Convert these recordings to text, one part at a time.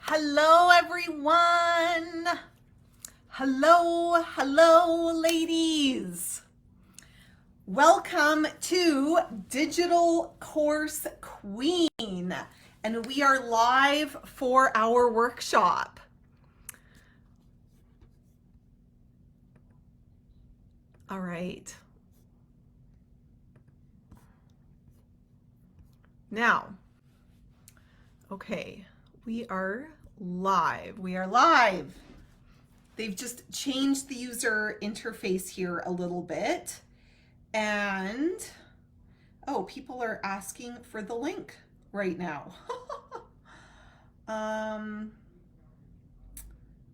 Hello, everyone. Hello, ladies. Welcome to Digital Course Queen, and we are live for our workshop. All right. Now, okay, we are live. They've just changed the user interface here a little bit. And, oh, people are asking for the link right now.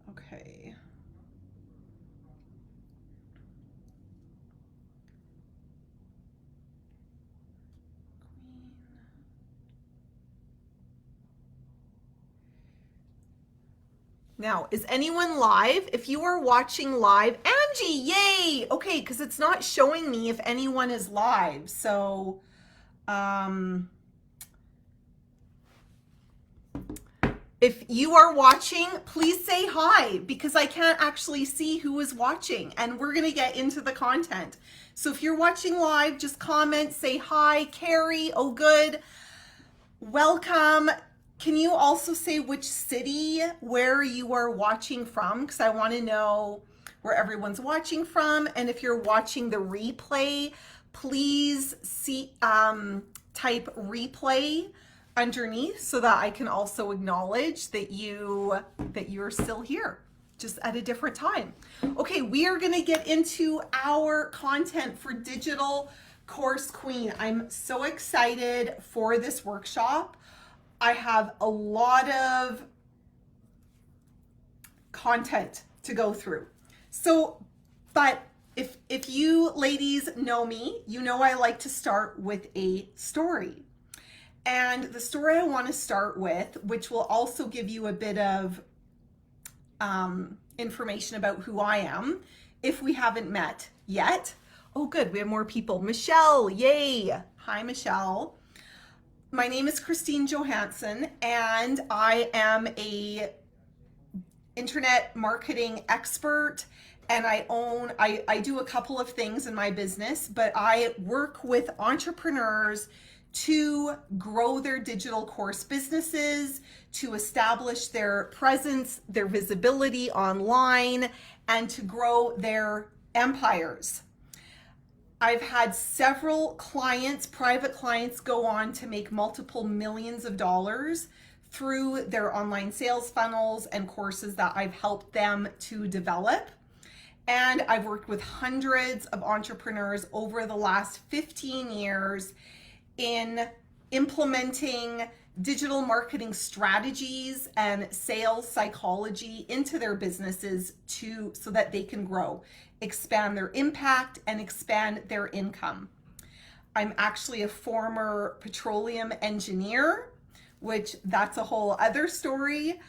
Okay. Now, is anyone live? If you are watching live, Angie, yay! Okay, because it's not showing me if anyone is live. So, if you are watching, please say hi because I can't actually see who is watching and we're going to get into the content. So if you're watching live, just comment, say hi. Carrie, oh good. Welcome. Can you also say which city where you are watching from? Because I want to know where everyone's watching from. And if you're watching the replay, please type replay underneath so that I can also acknowledge that you're still here, just at a different time. Okay, we are going to get into our content for Digital Course Queen. I'm so excited for this workshop. I have a lot of content to go through. So, but if you ladies know me, you know I like to start with a story. And the story I want to start with, which will also give you a bit of information about who I am, if we haven't met yet. Oh, good, we have more people. Michelle, yay. Hi, Michelle. My name is Christine Johansson, and I am a internet marketing expert, and I do a couple of things in my business, but I work with entrepreneurs to grow their digital course businesses, to establish their presence, their visibility online, and to grow their empires. I've had several clients, private clients, go on to make multiple millions of dollars through their online sales funnels and courses that I've helped them to develop. And I've worked with hundreds of entrepreneurs over the last 15 years in implementing digital marketing strategies and sales psychology into their businesses so that they can grow, expand their impact, and expand their income. I'm actually a former petroleum engineer, which that's a whole other story.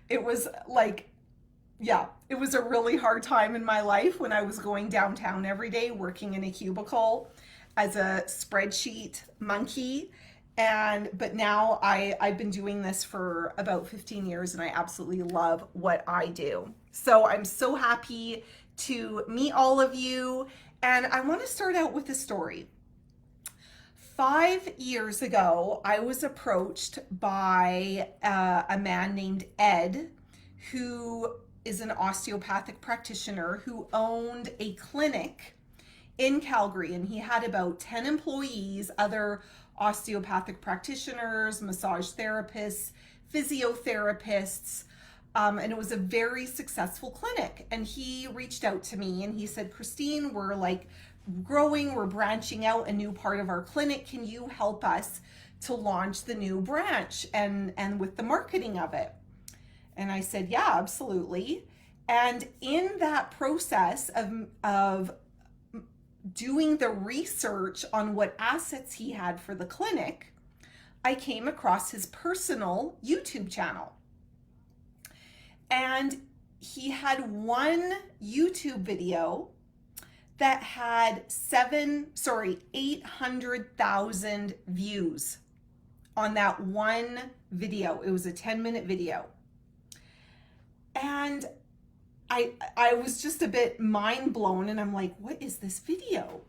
It was like, yeah, it was a really hard time in my life when I was going downtown every day, working in a cubicle as a spreadsheet monkey. But now I've been doing this for about 15 years and I absolutely love what I do. So I'm so happy to meet all of you. And I want to start out with a story. 5 years ago, I was approached by a man named Ed, who is an osteopathic practitioner who owned a clinic in Calgary, and he had about 10 employees, other osteopathic practitioners, massage therapists, physiotherapists, and it was a very successful clinic. And he reached out to me and he said, Christine, we're like growing, we're branching out a new part of our clinic. Can you help us to launch the new branch and with the marketing of it? And I said, yeah, absolutely. And in that process of doing the research on what assets he had for the clinic, I came across his personal YouTube channel. And he had one YouTube video that had 800,000 views on that one video. It was a 10-minute video. And I was just a bit mind blown, and I'm like, what is this video?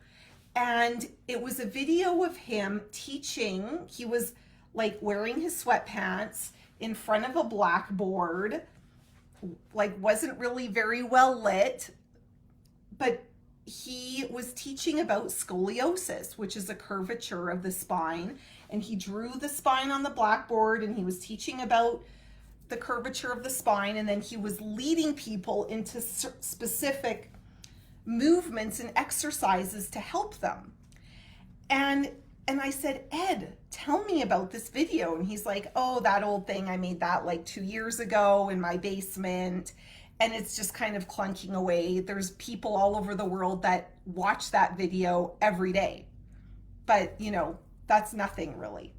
And it was a video of him teaching. He was like wearing his sweatpants in front of a blackboard, like wasn't really very well lit, but he was teaching about scoliosis, which is a curvature of the spine. And he drew the spine on the blackboard, and he was teaching about the curvature of the spine, and then he was leading people into specific movements and exercises to help them. And I said, Ed, tell me about this video. And he's like, oh, that old thing, I made that like 2 years ago in my basement, and it's just kind of clunking away. There's people all over the world that watch that video every day, but you know, that's nothing really.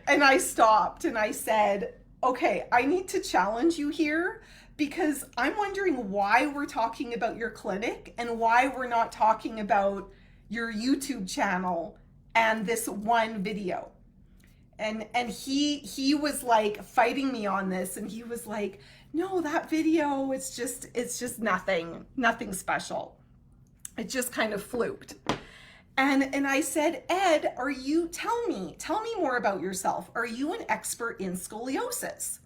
And I stopped and I said, okay, I need to challenge you here, because I'm wondering why we're talking about your clinic and why we're not talking about your YouTube channel and this one video. And he was like fighting me on this, and he was like, no, that video, it's just nothing special. It just kind of fluked. And I said, Ed, tell me more about yourself. Are you an expert in scoliosis?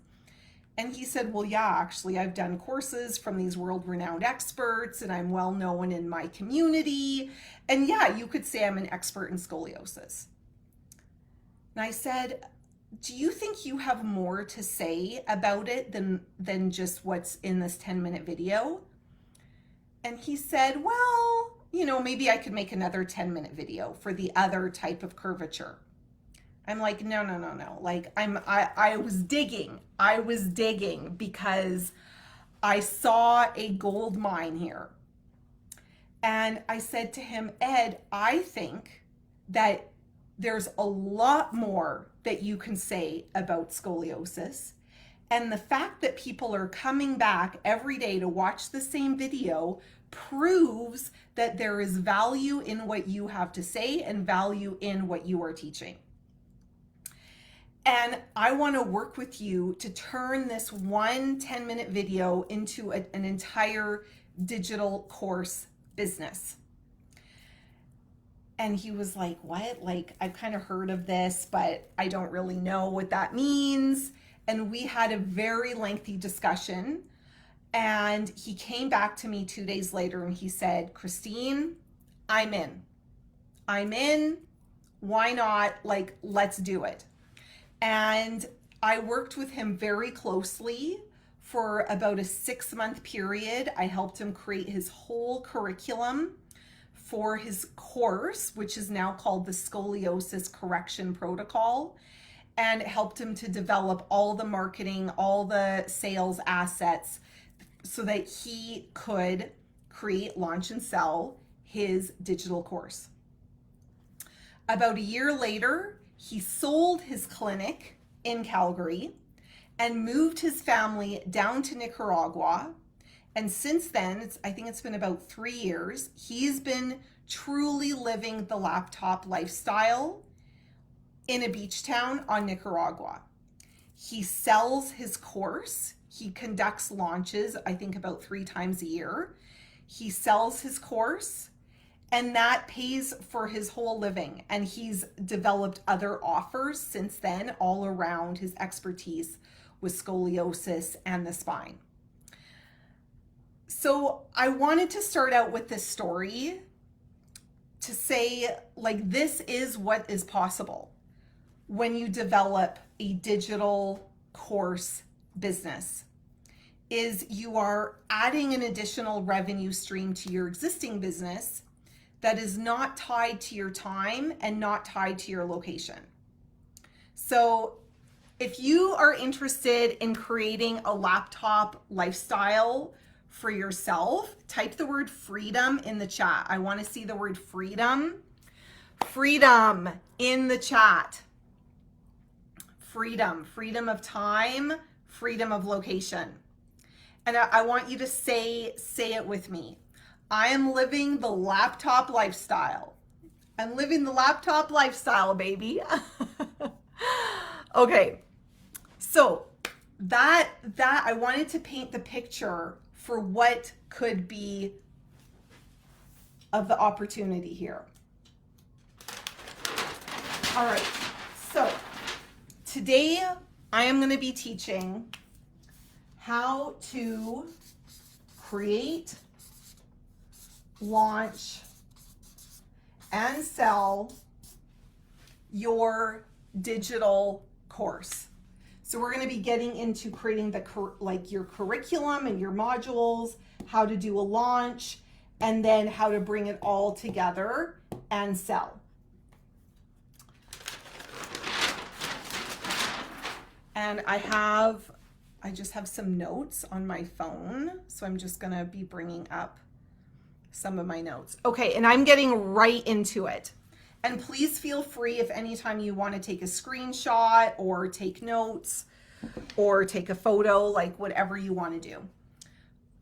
And he said, well, yeah, actually, I've done courses from these world-renowned experts, and I'm well known in my community. And yeah, you could say I'm an expert in scoliosis. And I said, do you think you have more to say about it than just what's in this 10-minute video? And he said, well, you know, maybe I could make another 10-minute video for the other type of curvature. I'm like, no. Like I was digging because I saw a gold mine here. And I said to him, Ed, I think that there's a lot more that you can say about scoliosis. And the fact that people are coming back every day to watch the same video proves that there is value in what you have to say and value in what you are teaching. And I want to work with you to turn this one 10-minute video into an entire digital course business. And he was like, what? Like, I've kind of heard of this, but I don't really know what that means. And we had a very lengthy discussion. And he came back to me 2 days later and he said, Christine, I'm in. Why not? Like, let's do it. And I worked with him very closely for about a 6-month period. I helped him create his whole curriculum for his course, which is now called the Scoliosis Correction Protocol, and helped him to develop all the marketing, all the sales assets so that he could create, launch, and sell his digital course. About a year later, he sold his clinic in Calgary and moved his family down to Nicaragua. And since then, I think it's been about 3 years, he's been truly living the laptop lifestyle in a beach town on Nicaragua. He sells his course. He conducts launches, I think about 3 times a year. He sells his course, and that pays for his whole living. And he's developed other offers since then all around his expertise with scoliosis and the spine. So I wanted to start out with this story to say, like, this is what is possible when you develop a digital course business. Is you are adding an additional revenue stream to your existing business that is not tied to your time and not tied to your location. So if you are interested in creating a laptop lifestyle for yourself, type the word freedom in the chat. I want to see the word freedom. Freedom in the chat. Freedom of time, freedom of location. And I want you to say it with me. I am living the laptop lifestyle. I'm living the laptop lifestyle, baby. Okay, so that I wanted to paint the picture for what could be of the opportunity here. All right, so today I am going to be teaching how to create, launch, and sell your digital course. So we're going to be getting into creating your curriculum and your modules, how to do a launch, and then how to bring it all together and sell. And I just have some notes on my phone, so I'm just going to be bringing up some of my notes. Okay, and I'm getting right into it. And please feel free if anytime you want to take a screenshot or take notes or take a photo, like whatever you want to do.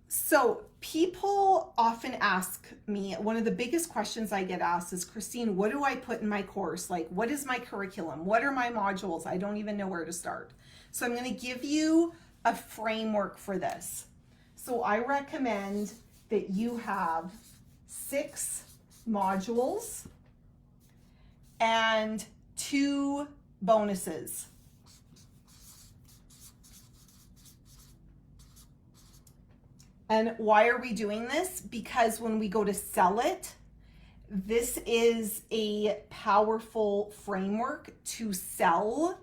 So people often ask me, one of the biggest questions I get asked is, Christine, what do I put in my course? Like, what is my curriculum? What are my modules? I don't even know where to start. So I'm going to give you a framework for this. So I recommend that you have 6 modules and 2 bonuses. And why are we doing this? Because when we go to sell it, this is a powerful framework to sell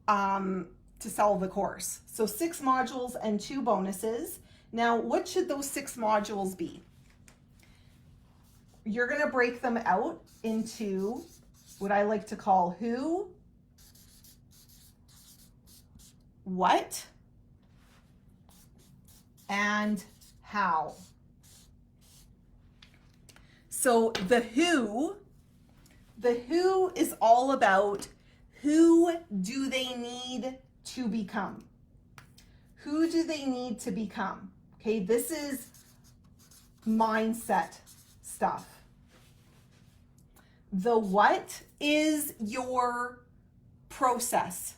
the course. So 6 modules and 2 bonuses. Now, what should those 6 modules be? You're going to break them out into what I like to call who, what, and how. So the who is all about who do they need to become? Who do they need to become? Okay, this is mindset stuff. The what is your process.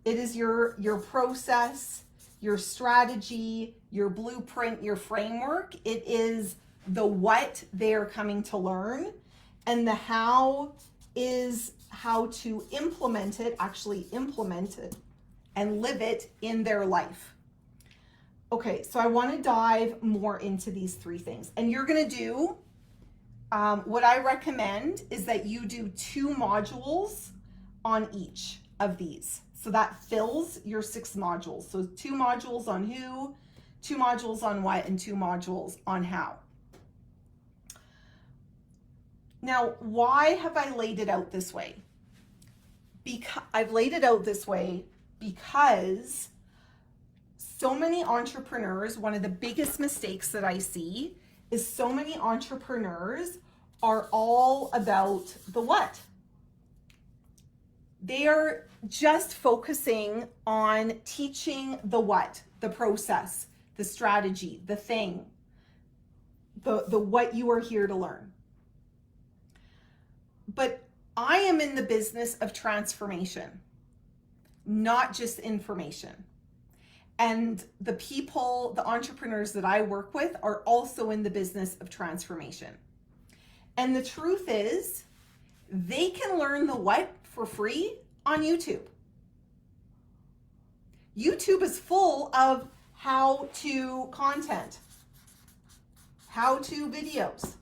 It is your process, your strategy, your blueprint, your framework. It is the what they're coming to learn, and the how is how to implement it, actually implement it and live it in their life. Okay, so I want to dive more into these 3 things. And you're going to do, what I recommend is that you do 2 modules on each of these. So that fills your 6 modules. So 2 modules on who, 2 modules on what, and 2 modules on how. Now, why have I laid it out this way? I've laid it out this way because so many entrepreneurs, one of the biggest mistakes that I see is so many entrepreneurs are all about the what. They are just focusing on teaching the what, the process, the strategy, the thing, the what you are here to learn. But I am in the business of transformation, not just information. And the people, the entrepreneurs that I work with are also in the business of transformation. And the truth is, they can learn the what for free on YouTube. YouTube is full of how-to content, how-to videos.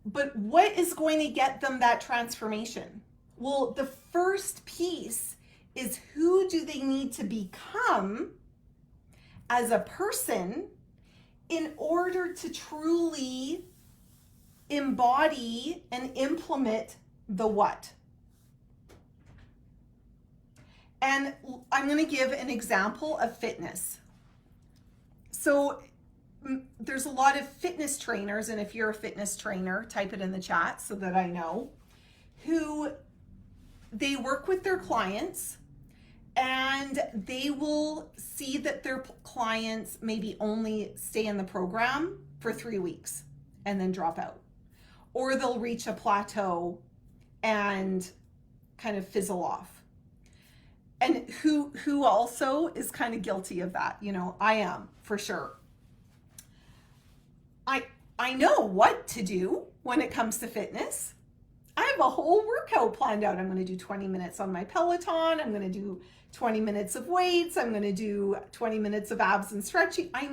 But what is going to get them that transformation? Well, the first piece is who do they need to become as a person in order to truly embody and implement the what. And I'm going to give an example of fitness. So there's a lot of fitness trainers, and if you're a fitness trainer, type it in the chat so that I know, who they work with their clients and they will see that their clients maybe only stay in the program for 3 weeks and then drop out. Or they'll reach a plateau and kind of fizzle off. And who also is kind of guilty of that? You know, I am, for sure. I know what to do when it comes to fitness. I have a whole workout planned out. I'm going to do 20 minutes on my Peloton. I'm going to do 20 minutes of weights. I'm going to do 20 minutes of abs and stretching. I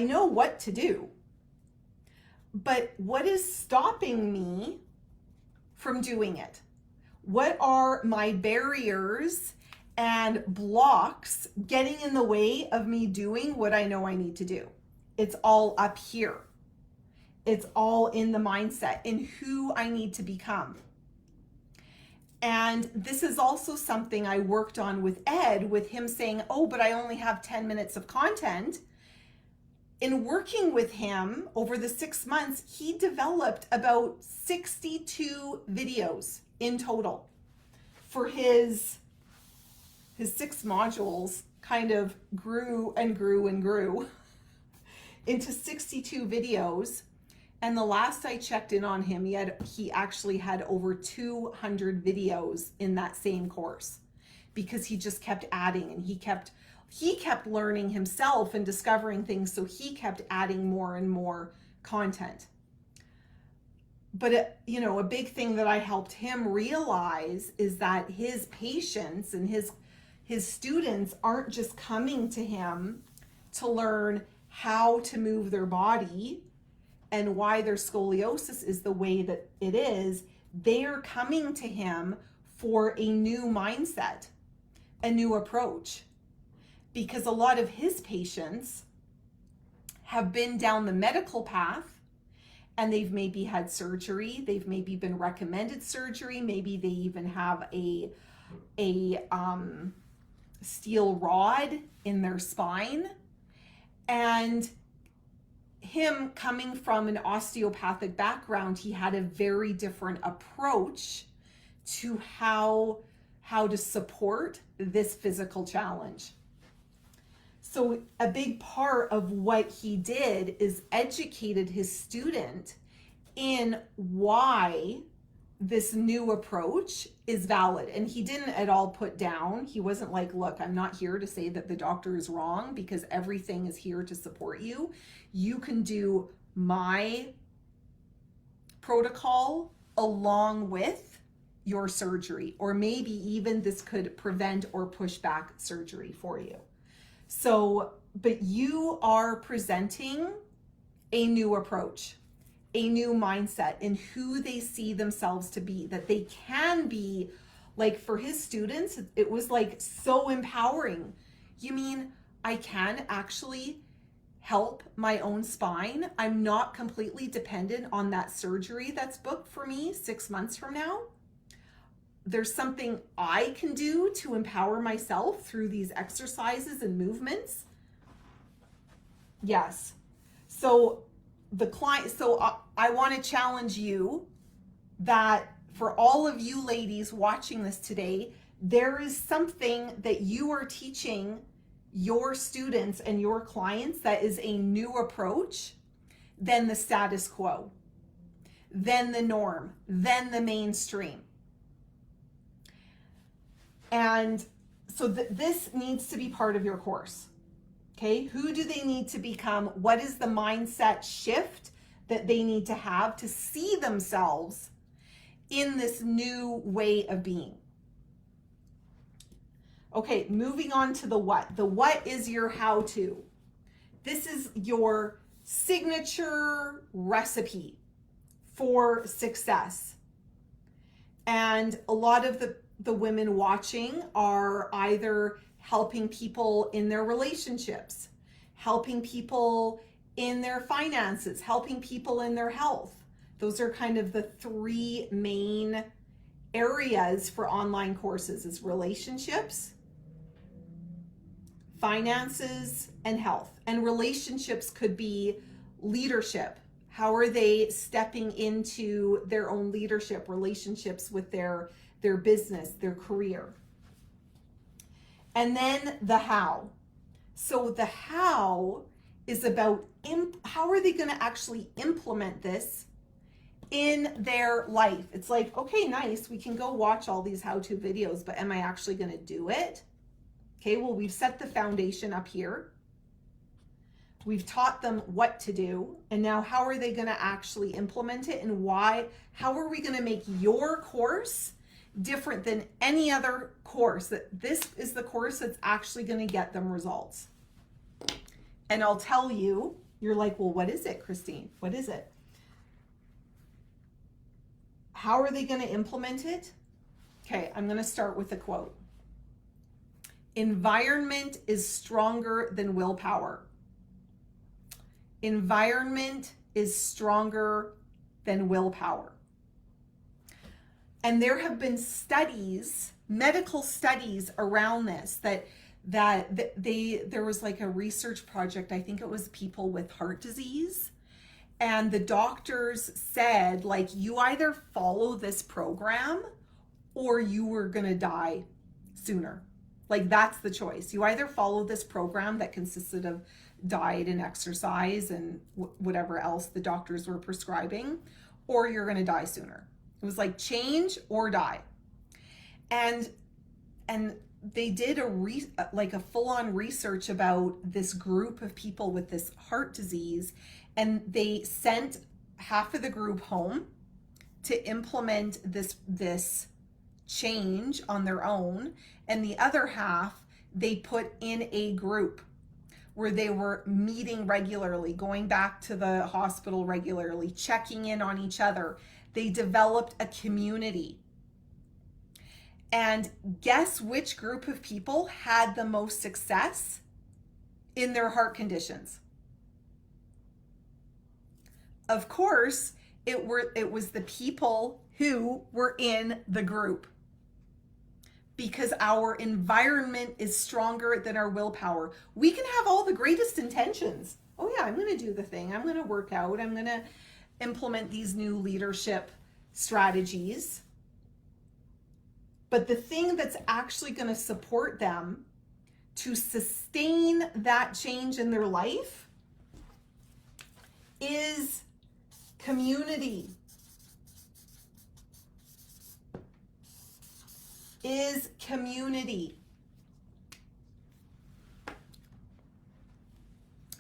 know what to do. But what is stopping me from doing it? What are my barriers and blocks getting in the way of me doing what I know I need to do? It's all up here. It's all in the mindset, in who I need to become. And this is also something I worked on with Ed, with him saying, oh, but I only have 10 minutes of content. In working with him over the 6 months, he developed about 62 videos in total for his 6 modules. Kind of grew and grew and grew into 62 videos. And the last I checked in on him, he actually had over 200 videos in that same course, because he just kept adding, and he kept learning himself and discovering things. So he kept adding more and more content. But a big thing that I helped him realize is that his patients and his students aren't just coming to him to learn how to move their body and why their scoliosis is the way that it is. They're coming to him for a new mindset, a new approach, because a lot of his patients have been down the medical path, and they've maybe had surgery, they've maybe been recommended surgery, maybe they even have a steel rod in their spine. And him coming from an osteopathic background, he had a very different approach to how to support this physical challenge. So a big part of what he did is educated his student in why this new approach is valid. And he didn't at all put down, he wasn't like, look, I'm not here to say that the doctor is wrong, because everything is here to support you. You can do my protocol along with your surgery, or maybe even this could prevent or push back surgery for you. So, but you are presenting a new approach, a new mindset in who they see themselves to be, that they can be. Like for his students, it was like so empowering. You mean I can actually help my own spine? I'm not completely dependent on that surgery that's booked for me 6 months from now. There's something I can do to empower myself through these exercises and movements. Yes. So I want to challenge you that for all of you ladies watching this today, there is something that you are teaching your students and your clients that is a new approach than the status quo, than the norm, than the mainstream. And so this needs to be part of your course. Okay, who do they need to become? What is the mindset shift that they need to have to see themselves in this new way of being? Okay, moving on to the what. The what is your how-to. This is your signature recipe for success. And a lot of the women watching are either helping people in their relationships, helping people in their finances, helping people in their health. Those are kind of the 3 main areas for online courses: is relationships, finances, and health. And relationships could be leadership. How are they stepping into their own leadership relationships with their business, their career? And then the how. So the how is about how are they going to actually implement this in their life. It's like, okay, nice, we can go watch all these how-to videos, but am I actually going to do it? Okay, well, we've set the foundation up here. We've taught them what to do, and now how are they going to actually implement it, and why? How are we going to make your course different than any other course? That this is the course that's actually going to get them results. And I'll tell you, you're like, well, what is it, Christine? What is it? How are they going to implement it? Okay, I'm going to start with a quote. Environment is stronger than willpower. Environment is stronger than willpower. And there have been studies, medical studies around this, that there was like a research project, I think it was people with heart disease, and the doctors said, like, you either follow this program or you were gonna die sooner. Like, that's the choice. You either follow this program that consisted of diet and exercise and whatever else the doctors were prescribing, or you're gonna die sooner. It was like change or die. And they did a full-on research about this group of people with this heart disease, and they sent half of the group home to implement this change on their own, and the other half they put in a group where they were meeting regularly, going back to the hospital regularly, checking in on each other. They developed a community. And guess which group of people had the most success in their heart conditions? Of course, it was the people who were in the group, because our environment is stronger than our willpower. We can have all the greatest intentions. Oh yeah, I'm going to do the thing. I'm going to work out. I'm going to implement these new leadership strategies. But the thing that's actually going to support them to sustain that change in their life is community. Is community.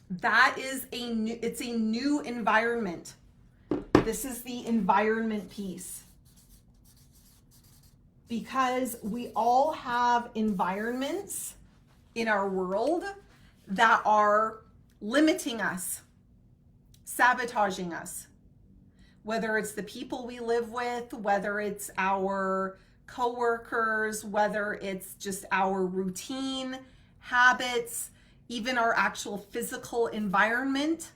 That is it's a new environment. This is the environment piece. Because we all have environments in our world that are limiting us, sabotaging us. Whether it's the people we live with, whether it's our coworkers, whether it's just our routine habits, even our actual physical environment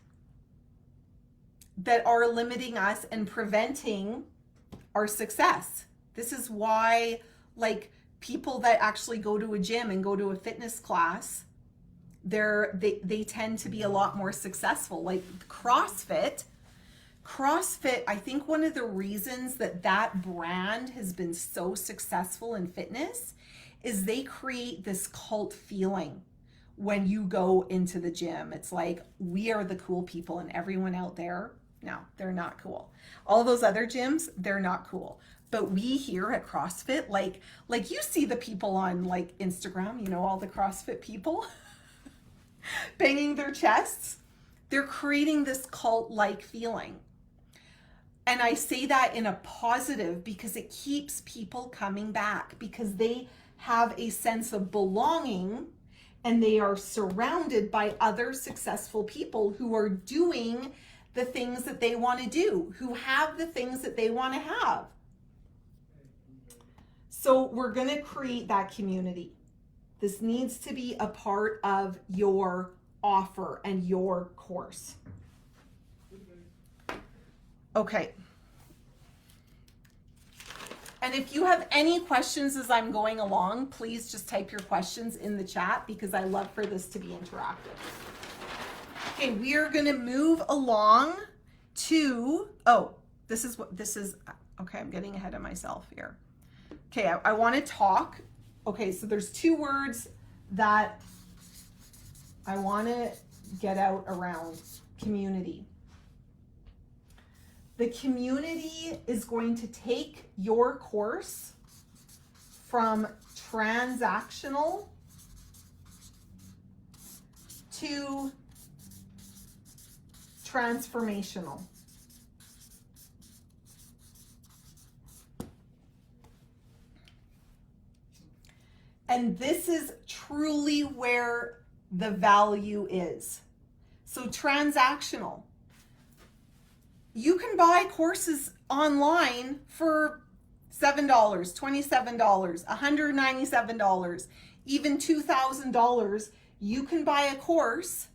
that are limiting us and preventing our success. This is why, like, people that actually go to a gym and go to a fitness class, they tend to be a lot more successful. Like CrossFit, I think one of the reasons that brand has been so successful in fitness is they create this cult feeling when you go into the gym. It's like, we are the cool people, and everyone out there, no, they're not cool. All those other gyms, they're not cool. But we here at CrossFit, like you see the people on like Instagram, you know, all the CrossFit people banging their chests. They're creating this cult-like feeling. And I say that in a positive because it keeps people coming back, because they have a sense of belonging and they are surrounded by other successful people who are doing the things that they want to do, who have the things that they want to have. So we're going to create that community. This needs to be a part of your offer and your course. Okay. And if you have any questions as I'm going along, please just type your questions in the chat, because I love for this to be interactive. Okay, we are going to move along to, okay, I'm getting ahead of myself here. Okay, I want to talk. Okay, so there's two words that I want to get out around community. The community is going to take your course from transactional to transformational. And this is truly where the value is. So transactional. You can buy courses online for $7, $27, $197, even $2,000. You can buy a course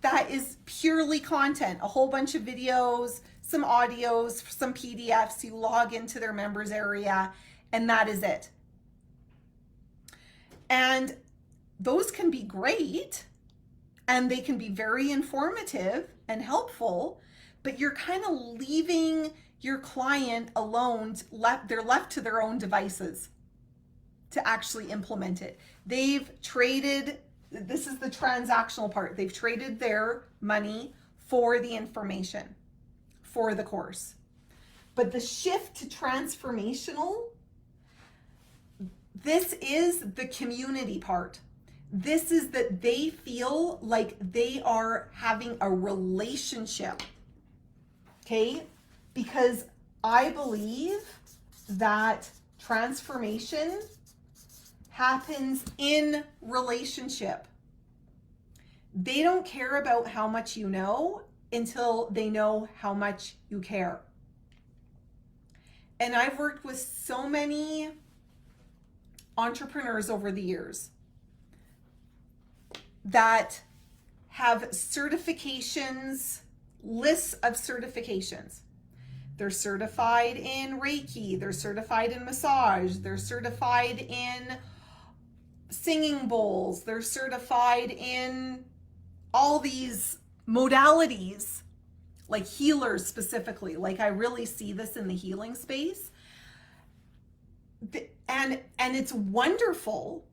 that is purely content, a whole bunch of videos, some audios, some PDFs. You log into their members area, and that is it. And those can be great, and they can be very informative and helpful, but you're kind of leaving your client alone. They're left to their own devices to actually implement it. They've traded, this is the transactional part, they've traded their money for the information, for the course. But the shift to transformational, this is the community part. This is that they feel like they are having a relationship. Okay? Because I believe that transformation happens in relationship. They don't care about how much you know until they know how much you care. And I've worked with so many entrepreneurs over the years that have certifications, lists of certifications. They're certified in Reiki, they're certified in massage, they're certified in singing bowls, they're certified in all these modalities, like healers specifically. Like I really see this in the healing space. And it's wonderful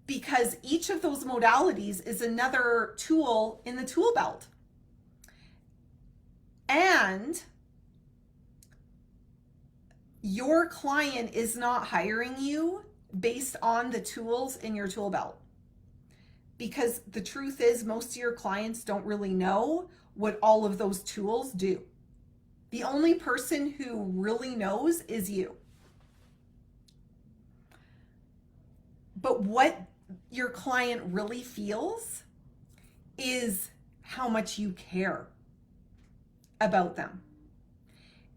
because each of those modalities is another tool in the tool belt. And your client is not hiring you based on the tools in your tool belt. Because the truth is, most of your clients don't really know what all of those tools do. The only person who really knows is you. But what your client really feels is how much you care about them,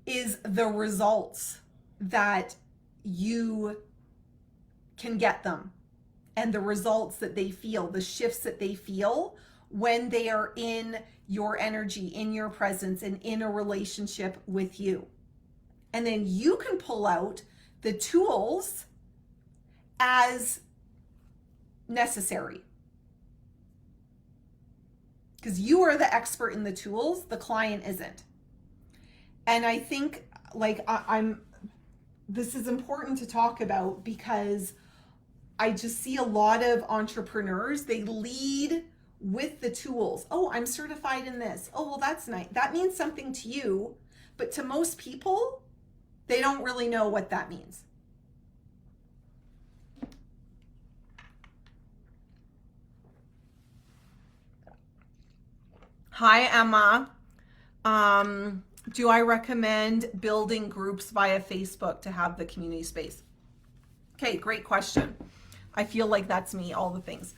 is the results that you can get them, and the results that they feel, the shifts that they feel when they are in your energy, in your presence, and in a relationship with you. And then you can pull out the tools as necessary, because you are the expert in the tools, the client isn't. And I think this is important to talk about, because I just see a lot of entrepreneurs, they lead with the tools. Oh, I'm certified in this. Oh, well, that's nice. That means something to you, but to most people, they don't really know what that means. Hi, Emma. Do I recommend building groups via Facebook to have the community space? Okay, great question. I feel like that's me, all the things.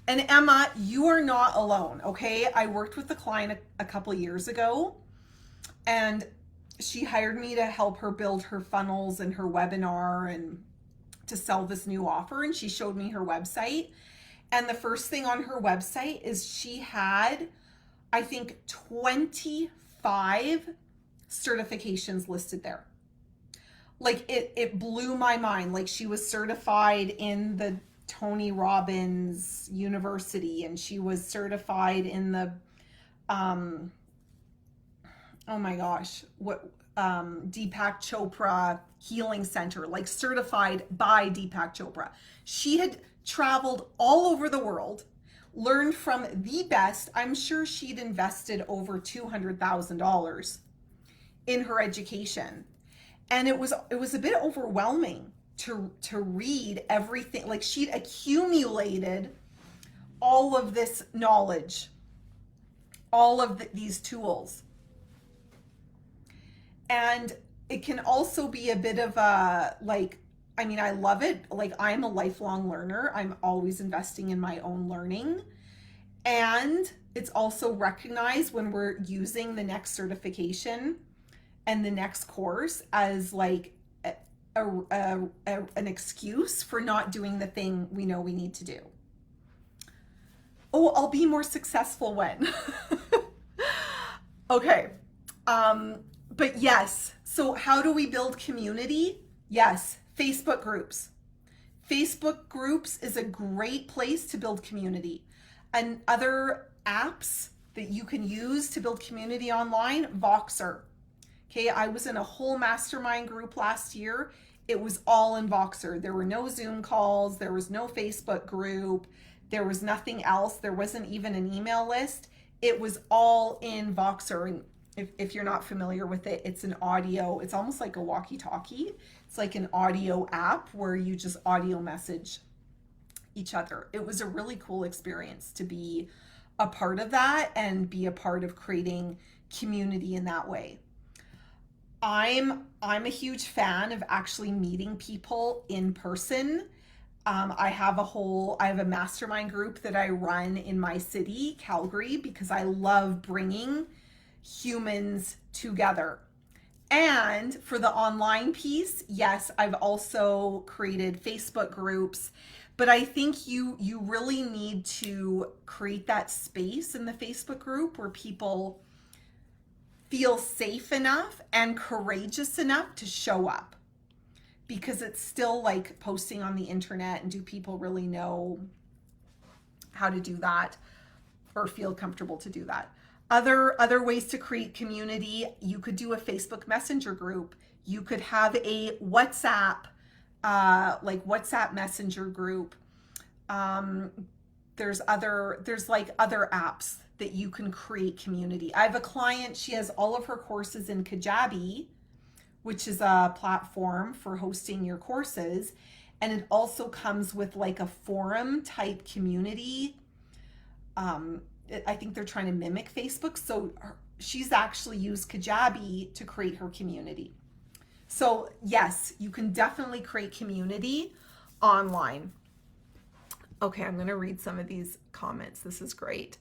And Emma, you are not alone, okay? I worked with a client a couple of years ago, and she hired me to help her build her funnels and her webinar and to sell this new offer. And she showed me her website. And the first thing on her website is she had, I think, 25 certifications listed there. Like it blew my mind. Like she was certified in the Tony Robbins University, and she was certified in the oh my gosh, Deepak Chopra Healing Center, like certified by Deepak Chopra. She had traveled all over the world, learned from the best. I'm sure she'd invested over $200,000 in her education. And it was a bit overwhelming to read everything. Like, she'd accumulated all of this knowledge, all of these tools. And it can also be a bit of a, like, I mean, I love it. Like, I'm a lifelong learner. I'm always investing in my own learning. And it's also recognized when we're using the next certification and the next course as like an excuse for not doing the thing we know we need to do. Oh, I'll be more successful when. Okay. But yes, so how do we build community? Yes, Facebook groups. Facebook groups is a great place to build community. And other apps that you can use to build community online, Voxer. Okay, I was in a whole mastermind group last year. It was all in Voxer. There were no Zoom calls, there was no Facebook group, there was nothing else. There wasn't even an email list. It was all in Voxer. And if you're not familiar with it, it's an audio, it's almost like a walkie-talkie. It's like an audio app where you just audio message each other. It was a really cool experience to be a part of that and be a part of creating community in that way. I'm a huge fan of actually meeting people in person. I have a mastermind group that I run in my city, Calgary, because I love bringing humans together. And for the online piece, yes, I've also created Facebook groups, but I think you really need to create that space in the Facebook group where people feel safe enough and courageous enough to show up, because it's still like posting on the internet, and do people really know how to do that or feel comfortable to do that? Other ways to create community, you could do a Facebook Messenger group. You could have a WhatsApp, like WhatsApp Messenger group. There's like other apps that you can create community. I have a client, she has all of her courses in Kajabi, which is a platform for hosting your courses. And it also comes with like a forum type community. I think they're trying to mimic Facebook. So she's actually used Kajabi to create her community. So yes, you can definitely create community online. Okay, I'm going to read some of these comments. This is great.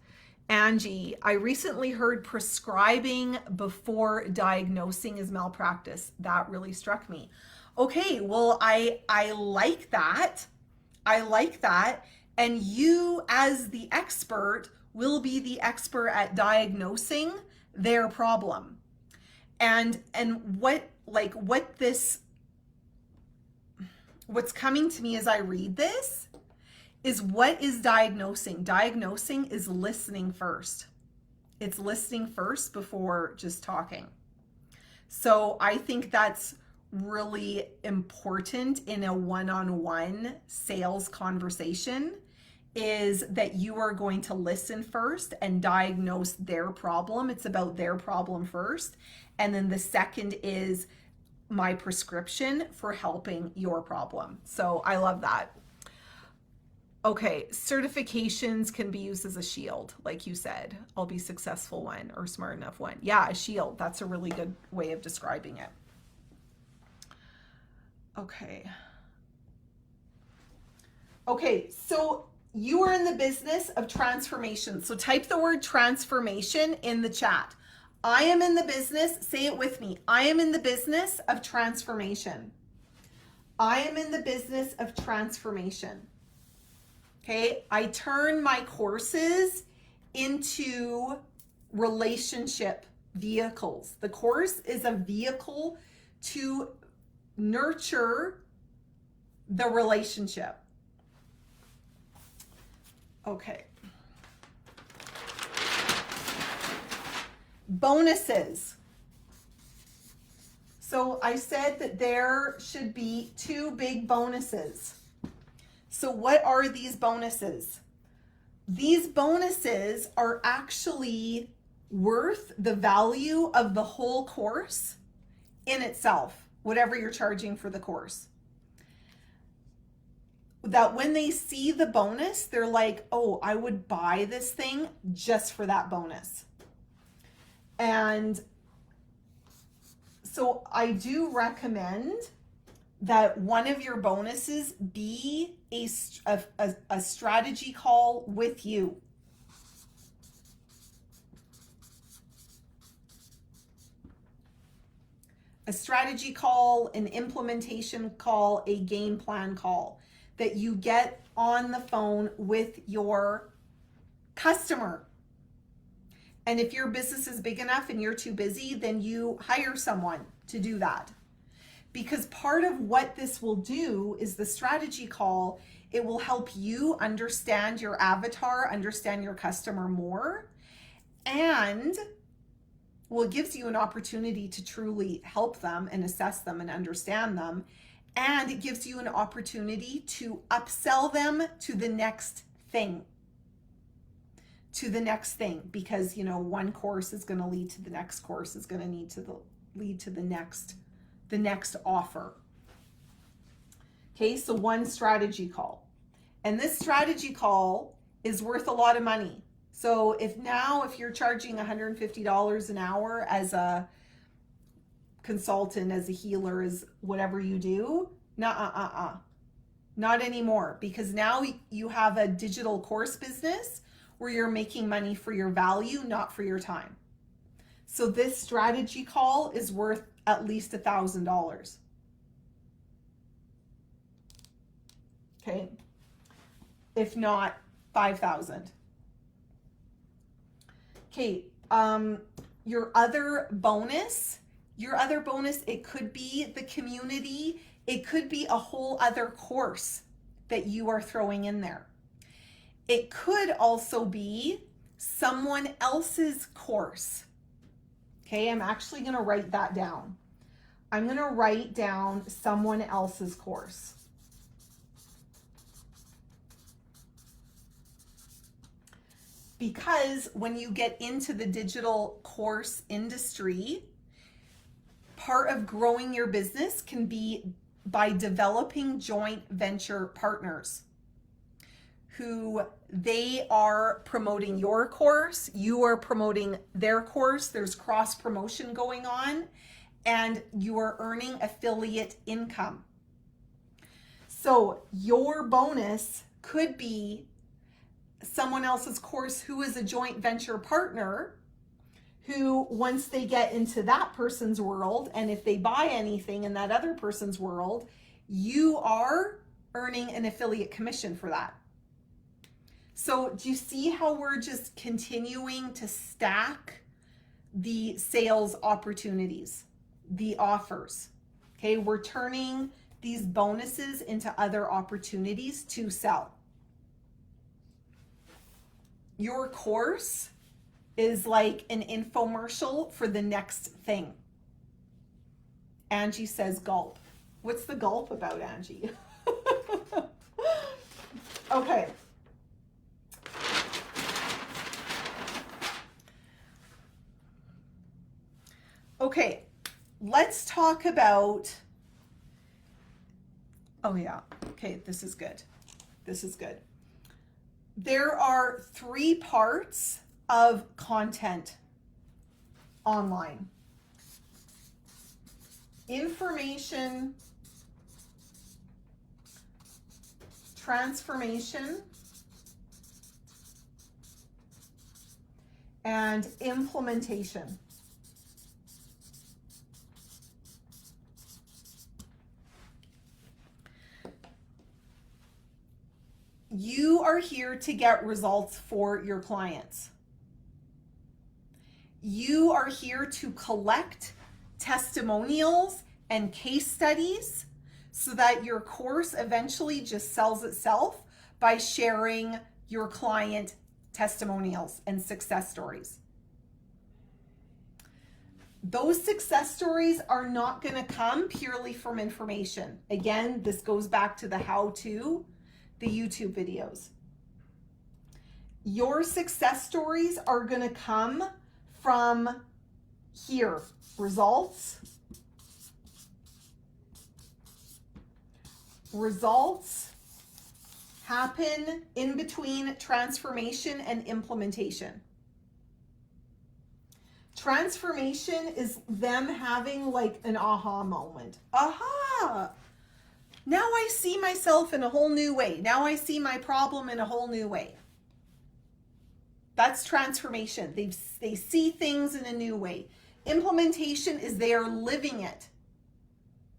Angie, I recently heard prescribing before diagnosing is malpractice. That really struck me. Okay, well, I like that. I like that. And you, as the expert, will be the expert at diagnosing their problem. And what's coming to me as I read this is, what is diagnosing? Diagnosing is listening first. It's listening first before just talking. So I think that's really important in a one-on-one sales conversation, is that you are going to listen first and diagnose their problem. It's about their problem first. And then the second is my prescription for helping your problem. So I love that. Okay, certifications can be used as a shield, like you said. I'll be successful one, or smart enough one. Yeah, a shield. That's a really good way of describing it. Okay. Okay, so you are in the business of transformation. So type the word transformation in the chat. I am in the business, say it with me. I am in the business of transformation. I am in the business of transformation. Okay, I turn my courses into relationship vehicles. The course is a vehicle to nurture the relationship. Okay. Bonuses. So I said that there should be 2 big bonuses. So what are these bonuses? these bonuses are actually worth the value of the whole course in itself, whatever you're charging for the course. That when they see the bonus, they're like, oh, I would buy this thing just for that bonus. And so I do recommend that one of your bonuses be a strategy call with you. A strategy call, an implementation call, a game plan call that you get on the phone with your customer. And if your business is big enough and you're too busy, then you hire someone to do that. Because part of what this will do is the strategy call, it will help you understand your avatar, understand your customer more, and well, it gives you an opportunity to truly help them and assess them and understand them. And it gives you an opportunity to upsell them to the next thing. Because, you know, one course is going to lead to the next course, is going to lead to the next offer. Okay, so one strategy call. And this strategy call is worth a lot of money. So if you're charging $150 an hour as a consultant, as a healer, as whatever you do, not anymore, because now you have a digital course business where you're making money for your value, not for your time. So this strategy call is worth at least $1,000. Okay, if not 5,000. Okay, your other bonus, it could be the community. It could be a whole other course that you are throwing in there. It could also be someone else's course. Okay, I'm actually going to write that down. I'm going to write down someone else's course. Because when you get into the digital course industry, part of growing your business can be by developing joint venture partners who they are promoting your course, you are promoting their course, there's cross promotion going on, and you are earning affiliate income. So your bonus could be someone else's course who is a joint venture partner, who once they get into that person's world, and if they buy anything in that other person's world, you are earning an affiliate commission for that. So do you see how we're just continuing to stack the sales opportunities, the offers? Okay, we're turning these bonuses into other opportunities to sell. Your course is like an infomercial for the next thing. Angie says gulp. What's the gulp about, Angie? Okay. Okay, let's talk about, oh yeah, okay, this is good. This is good. There are 3 parts of content online: information, transformation, and implementation. You are here to get results for your clients. You are here to collect testimonials and case studies so that your course eventually just sells itself by sharing your client testimonials and success stories. Those success stories are not going to come purely from information. Again, this goes back to the how-to, the YouTube videos. Your success stories are going to come from here. Results. Results happen in between transformation and implementation. Transformation is them having like an aha moment. Aha! Now I see myself in a whole new way. Now I see my problem in a whole new way. That's transformation. They see things in a new way. Implementation is they are living it.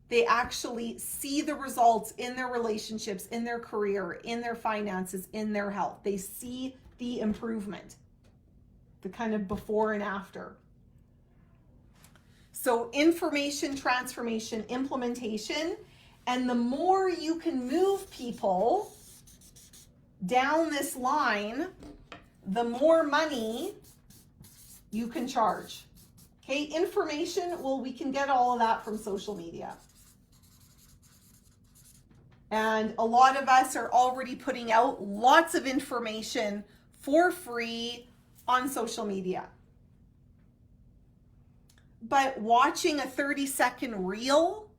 They actually see the results in their relationships, in their career, in their finances, in their health. They see the improvement, the kind of before and after. So information, transformation, implementation, and the more you can move people down this line, the more money you can charge. Okay, information, well, we can get all of that from social media. And a lot of us are already putting out lots of information for free on social media. But watching a 30-second reel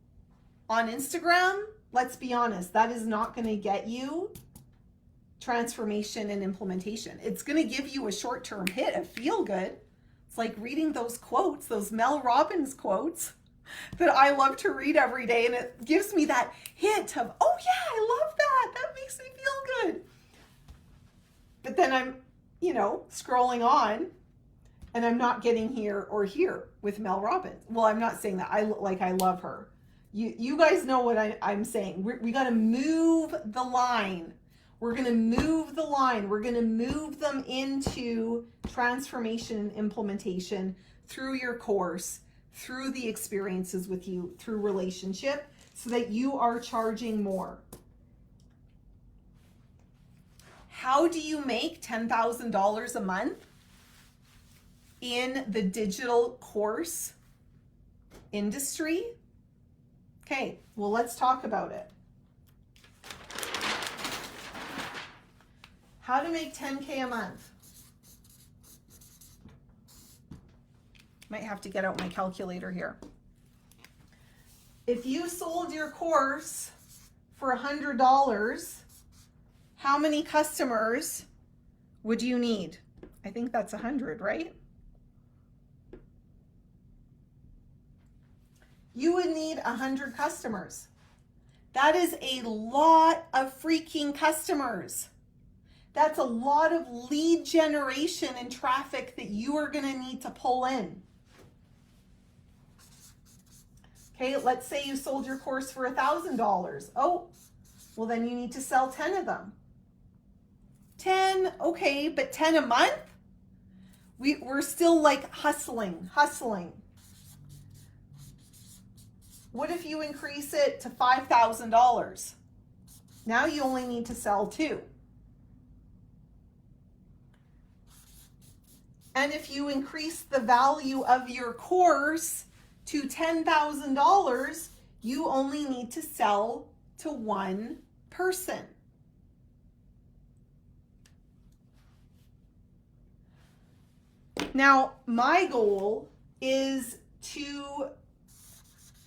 on Instagram, let's be honest, that is not going to get you transformation and implementation. It's going to give you a short-term hit, a feel good. It's like reading those quotes, those Mel Robbins quotes that I love to read every day, and it gives me that hit of, oh yeah, I love that. That makes me feel good. But then I'm, scrolling on, and I'm not getting here or here with Mel Robbins. Well, I'm not saying that. I love her. You guys know what I'm saying. We got to move the line. We're going to move the line. We're going to move them into transformation and implementation through your course, through the experiences with you, through relationship, so that you are charging more. How do you make $10,000 a month in the digital course industry? Okay, well, let's talk about it. How to make 10K a month. Might have to get out my calculator here. If you sold your course for $100, how many customers would you need? I think that's 100, right? You would need 100 customers. That is a lot of freaking customers. That's a lot of lead generation and traffic that you are going to need to pull in. Okay, let's say you sold your course for $1,000. Oh, well then you need to sell 10 of them. 10, okay, but 10 a month? We're still like hustling. What if you increase it to $5,000? Now you only need to sell 2. And if you increase the value of your course to $10,000, you only need to sell to 1 person. Now, my goal is to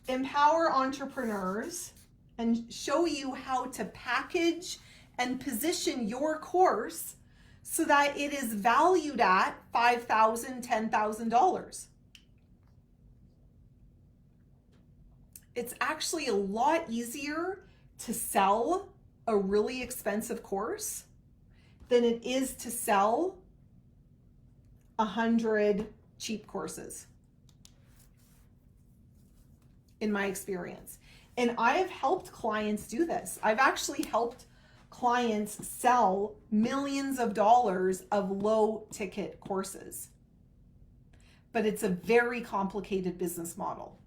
empower entrepreneurs and show you how to package and position your course so that it is valued at $5,000, $10,000. It's actually a lot easier to sell a really expensive course than it is to sell 100 cheap courses, in my experience. And I have helped clients do this. I've actually helped clients sell millions of dollars of low ticket courses. But it's a very complicated business model.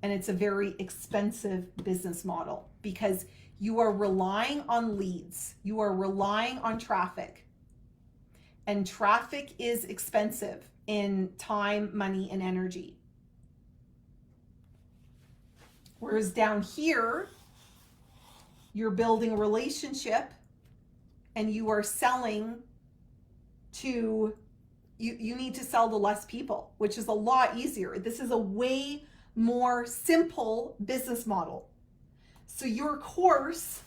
And it's a very expensive business model because you are relying on leads. You are relying on traffic. And traffic is expensive in time, money, and energy. Whereas down here, you're building a relationship and you are selling to, you need to sell to less people, which is a lot easier. This is a way more simple business model. So your course,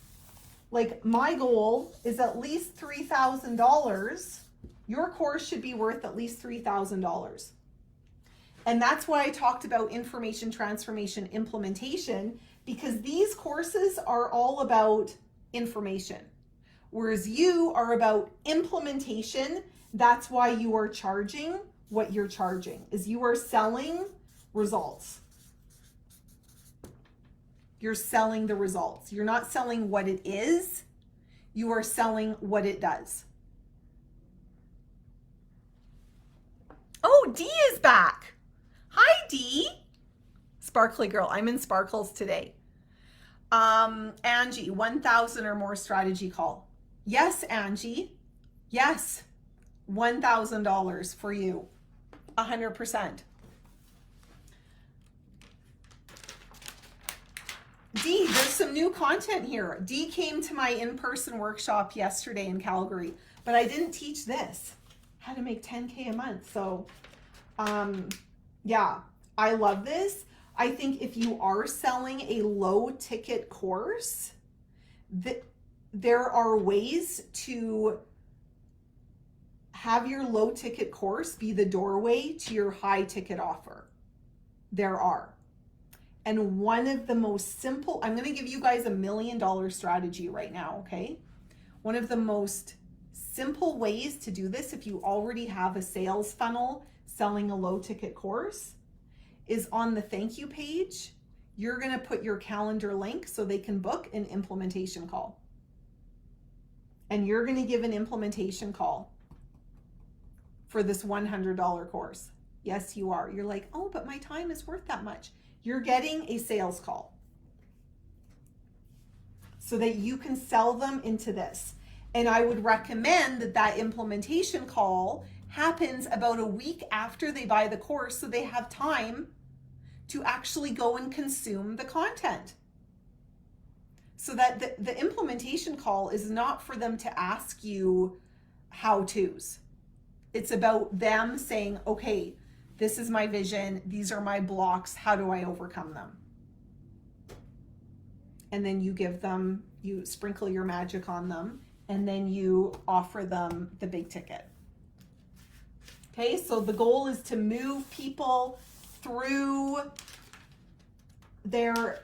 like my goal is at least $3,000. Your course should be worth at least $3,000. And that's why I talked about information transformation implementation, because these courses are all about information, whereas you are about implementation. That's why you are charging what you're charging, is you are selling results. You're selling the results. You're not selling what it is. You are selling what it does. Oh, Dee is back. Hi, Dee. Sparkly girl. I'm in sparkles today. Angie, 1,000 or more strategy call. Yes, Angie. Yes. $1,000 for you. 100%. Dee, there's some new content here. Dee came to my in-person workshop yesterday in Calgary, but I didn't teach this, how to make 10K a month. So, yeah, I love this. I think if you are selling a low ticket course, there are ways to have your low ticket course be the doorway to your high ticket offer. There are. And one of the most simple, I'm going to give you guys $1 million strategy right now, okay? One of the most simple ways to do this, if you already have a sales funnel selling a low ticket course, is on the thank you page. You're going to put your calendar link so they can book an implementation call. And you're going to give an implementation call for this $100 course. Yes, you are. You're like, oh, but my time is worth that much. You're getting a sales call so that you can sell them into this. And I would recommend that that implementation call happens about a week after they buy the course, so they have time to actually go and consume the content. So that the implementation call is not for them to ask you how-tos. It's about them saying, okay, this is my vision. These are my blocks. How do I overcome them? And then you give them, you sprinkle your magic on them, and then you offer them the big ticket. Okay, so the goal is to move people through their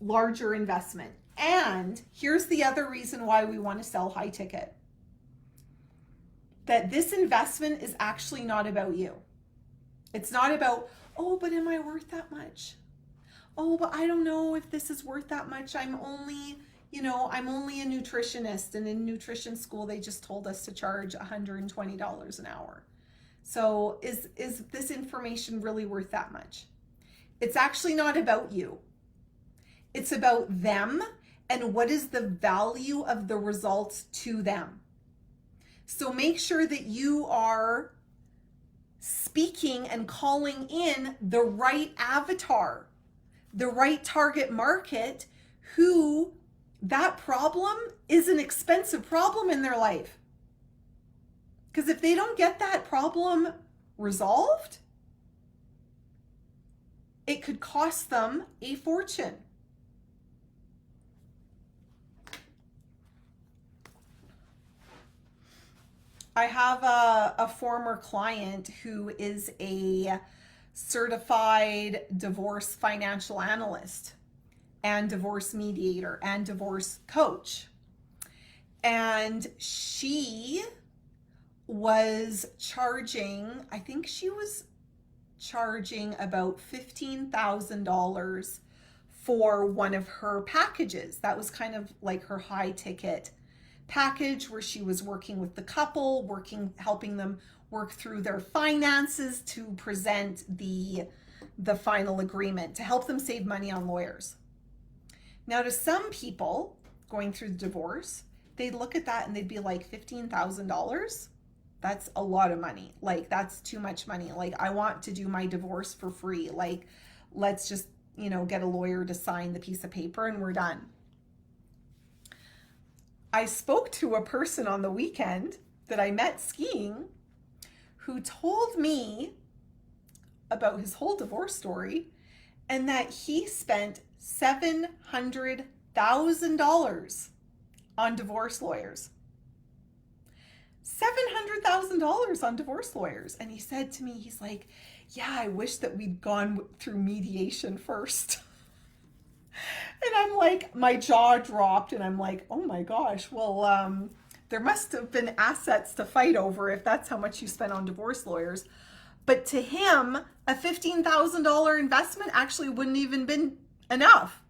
larger investment. And here's the other reason why we want to sell high ticket. That this investment is actually not about you. It's not about, oh, but am I worth that much? Oh, but I don't know if this is worth that much. I'm only a nutritionist, and in nutrition school, they just told us to charge $120 an hour. So is this information really worth that much? It's actually not about you. It's about them and what is the value of the results to them. So make sure that you are speaking and calling in the right avatar, the right target market, who that problem is an expensive problem in their life. Because if they don't get that problem resolved, it could cost them a fortune. I have a former client who is a certified divorce financial analyst and divorce mediator and divorce coach. And she was charging, I think she was charging about $15,000 for one of her packages. That was kind of like her high ticket package, where she was working with the couple, helping them work through their finances to present the final agreement to help them save money on lawyers. Now, to some people going through the divorce, they'd look at that and they'd be like, $15,000? That's a lot of money. Like, that's too much money. Like, I want to do my divorce for free. Like, let's just, get a lawyer to sign the piece of paper and we're done. I spoke to a person on the weekend that I met skiing who told me about his whole divorce story and that he spent $700,000 on divorce lawyers. $700,000 on divorce lawyers. And he said to me, he's like, yeah, I wish that we'd gone through mediation first. And I'm like, my jaw dropped and I'm like, oh my gosh, well, there must have been assets to fight over if that's how much you spent on divorce lawyers. But to him, a $15,000 investment actually wouldn't even been enough.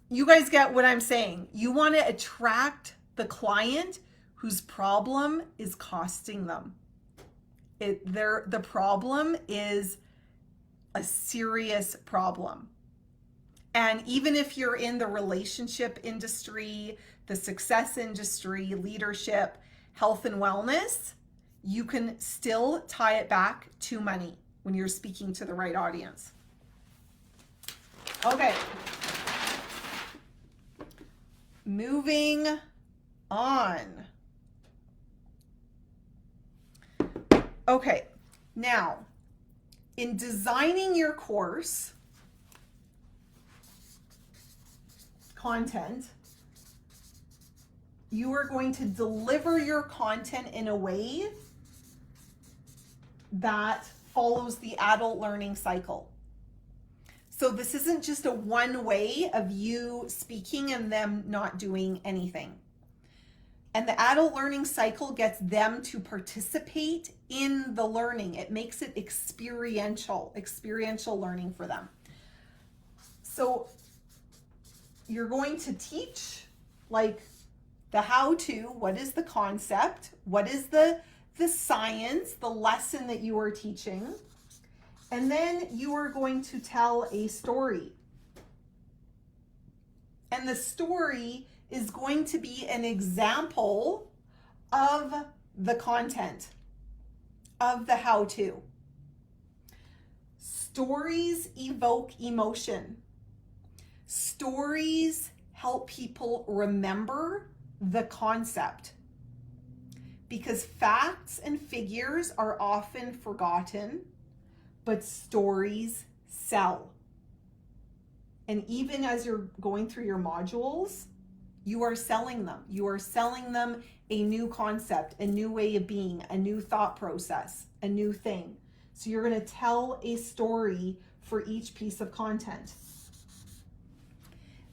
You guys get what I'm saying. You want to attract the client whose problem is costing them. The problem is a serious problem. And even if you're in the relationship industry, the success industry, leadership, health and wellness, you can still tie it back to money when you're speaking to the right audience. Okay. Moving on. Okay, now, in designing your course content, you are going to deliver your content in a way that follows the adult learning cycle. So this isn't just a one way of you speaking and them not doing anything. And the adult learning cycle gets them to participate in the learning. It makes it experiential learning for them. So you're going to teach like the how-to, what is the concept, what is the science, the lesson that you are teaching, and then you are going to tell a story. And the story is going to be an example of the content, of the how-to. Stories evoke emotion. Stories help people remember the concept, because facts and figures are often forgotten, but stories sell. And even as you're going through your modules, you are selling them. You are selling them a new concept, a new way of being, a new thought process, a new thing. So you're going to tell a story for each piece of content.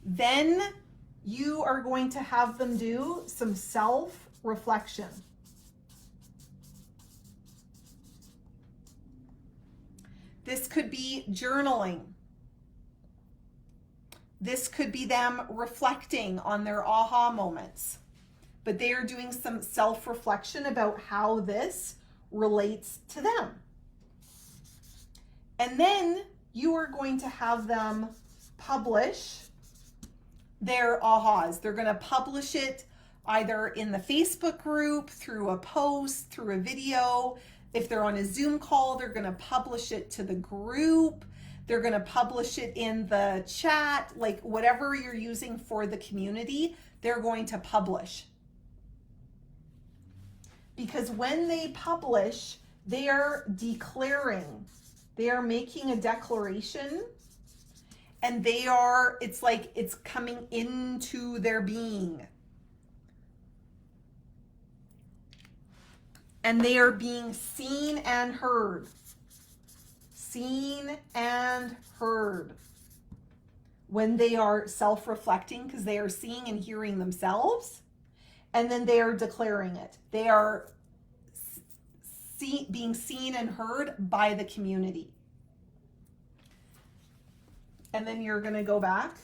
Then you are going to have them do some self-reflection. This could be journaling. This could be them reflecting on their aha moments. But they are doing some self-reflection about how this relates to them. And then you are going to have them publish their ahas. They're going to publish it either in the Facebook group, through a post, through a video. If they're on a Zoom call, they're going to publish it to the group. They're going to publish it in the chat, like whatever you're using for the community, they're going to publish. Because when they publish, they are declaring, they are making a declaration, and it's like it's coming into their being. And they are being seen and heard. Seen and heard. When they are self-reflecting, because they are seeing and hearing themselves, and then they are declaring it. They are being seen and heard by the community. And then you're going to go back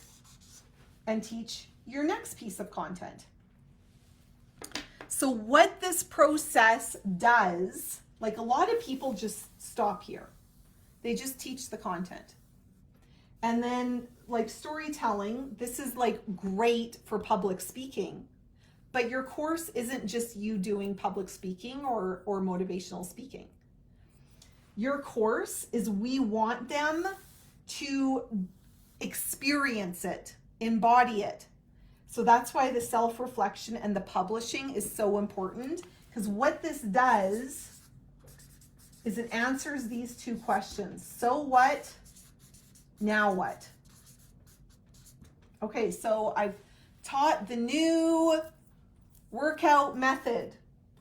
and teach your next piece of content. So what this process does, like a lot of people just stop here. They just teach the content. And then like storytelling, this is like great for public speaking, but your course isn't just you doing public speaking or motivational speaking. Your course is, we want them to experience it, embody it. So that's why the self-reflection and the publishing is so important, because what this does is it answers these two questions. So what? Now what? Okay, so I've taught the new workout method.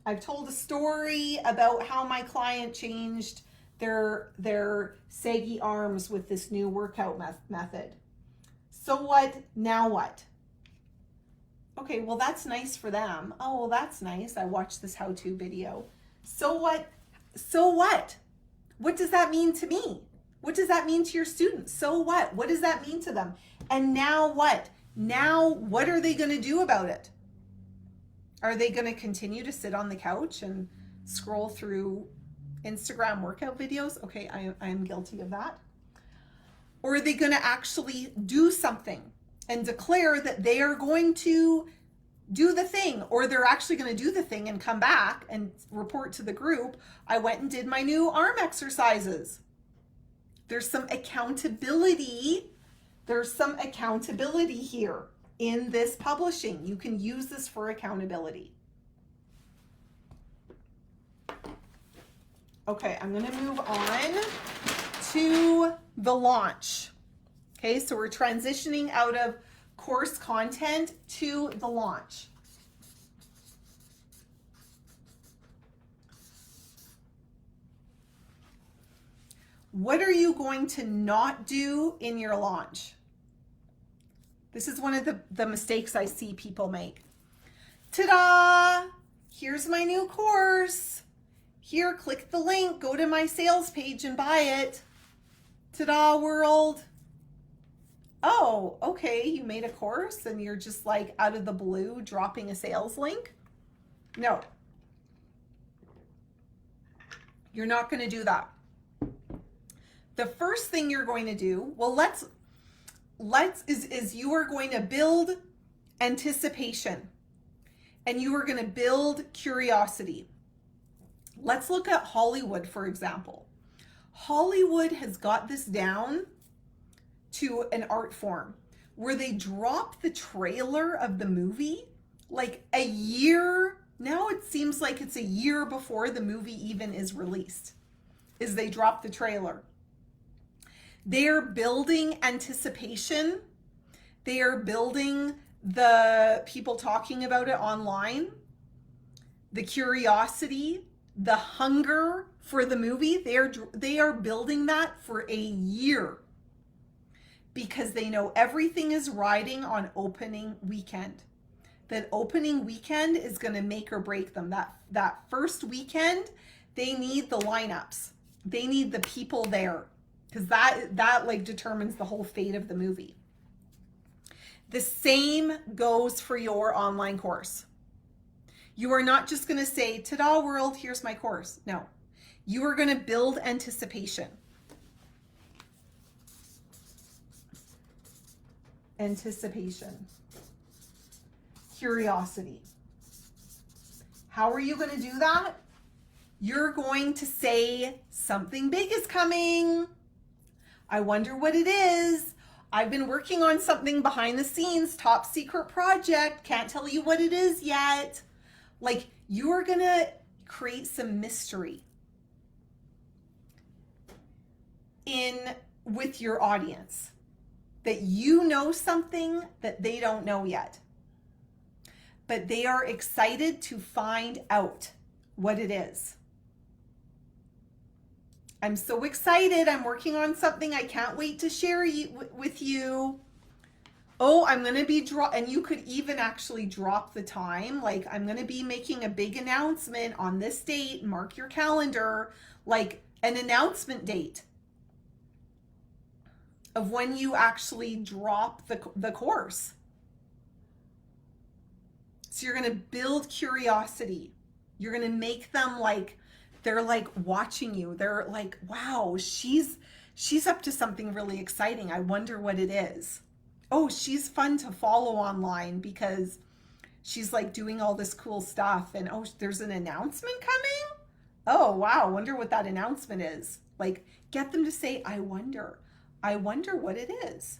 I've told a story about how my client changed their saggy arms with this new workout method. So what? Now what? Okay, well, that's nice for them. Oh, well, that's nice. I watched this how-to video. So what? So what? What does that mean to me? What does that mean to your students? So what? What does that mean to them? And now what? Now, what are they going to do about it? Are they going to continue to sit on the couch and scroll through Instagram workout videos? Okay, I'm guilty of that. Or are they going to actually do something and declare that they are going to do the thing, or they're actually going to do the thing and come back and report to the group, I went and did my new arm exercises. There's some accountability. There's some accountability here in this publishing. You can use this for accountability. Okay, I'm going to move on to the launch. Okay, so we're transitioning out of course content to the launch. What are you going to not do in your launch? This is one of the mistakes I see people make. Ta-da! Here's my new course. Here, click the link, go to my sales page and buy it. Ta-da, world. Oh, okay, you made a course and you're just like out of the blue dropping a sales link? No. You're not going to do that. The first thing you're going to do, well, is you are going to build anticipation and you are going to build curiosity. Let's look at Hollywood, for example. Hollywood has got this down to an art form where they drop the trailer of the movie like a year. Now it seems like it's a year before the movie even is released, is they drop the trailer. They're building anticipation. They are building the people talking about it online, the curiosity, the hunger for the movie. They are building that for a year because they know everything is riding on opening weekend. That opening weekend is going to make or break them. That first weekend, they need the lineups. They need the people there, because that like determines the whole fate of the movie. The same goes for your online course. You are not just going to say, ta-da world, here's my course. No, you are going to build anticipation. Anticipation. Curiosity. How are you going to do that? You're going to say something big is coming. I wonder what it is. I've been working on something behind the scenes, top secret project. Can't tell you what it is yet. Like, you're going to create some mystery with your audience, that you know something that they don't know yet, but they are excited to find out what it is. I'm so excited. I'm working on something. I can't wait to share with you. Oh, I'm going to be and you could even actually drop the time. Like, I'm going to be making a big announcement on this date. Mark your calendar, like an announcement date of when you actually drop the course. So you're going to build curiosity. You're going to make them like, they're like watching you. They're like, wow, she's up to something really exciting. I wonder what it is. Oh, she's fun to follow online because she's like doing all this cool stuff. And oh, there's an announcement coming. Oh, wow. Wonder what that announcement is. Like, get them to say, I wonder what it is.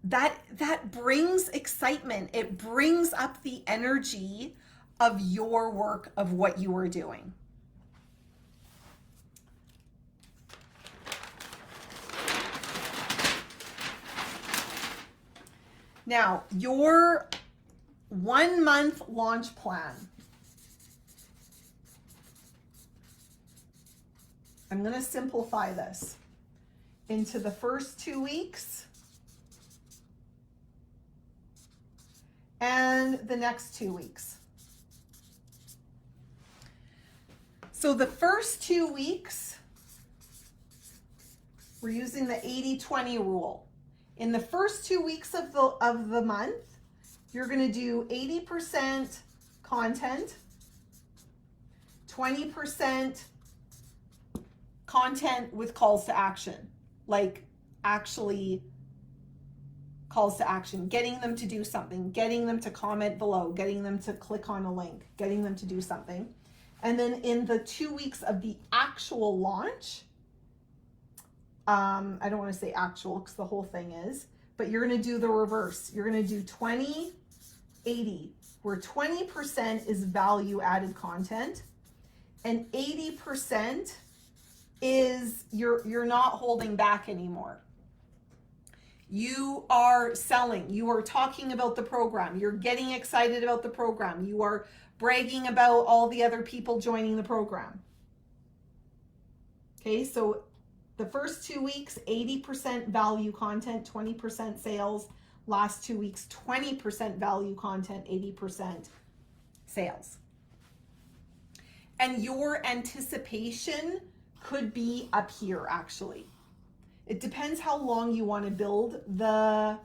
that brings excitement. It brings up the energy of your work, of what you are doing. Now, your 1 month launch plan. I'm going to simplify this into the first 2 weeks and the next 2 weeks. So the first 2 weeks, we're using the 80-20 rule. In the first 2 weeks of the month, you're going to do 80% content, 20% content with calls to action, like actually calls to action, getting them to do something, getting them to comment below, getting them to click on a link, getting them to do something. And then in the 2 weeks of the actual launch, I don't want to say actual because the whole thing is, but you're going to do the reverse. You're going to do 20-80, where 20% is value added content and 80% is you're not holding back anymore. You are selling, you are talking about the program, you're getting excited about the program, you are bragging about all the other people joining the program. Okay, so the first 2 weeks, 80% value content, 20% sales. Last 2 weeks, 20% value content, 80% sales. And your anticipation could be up here, actually. It depends how long you want to build the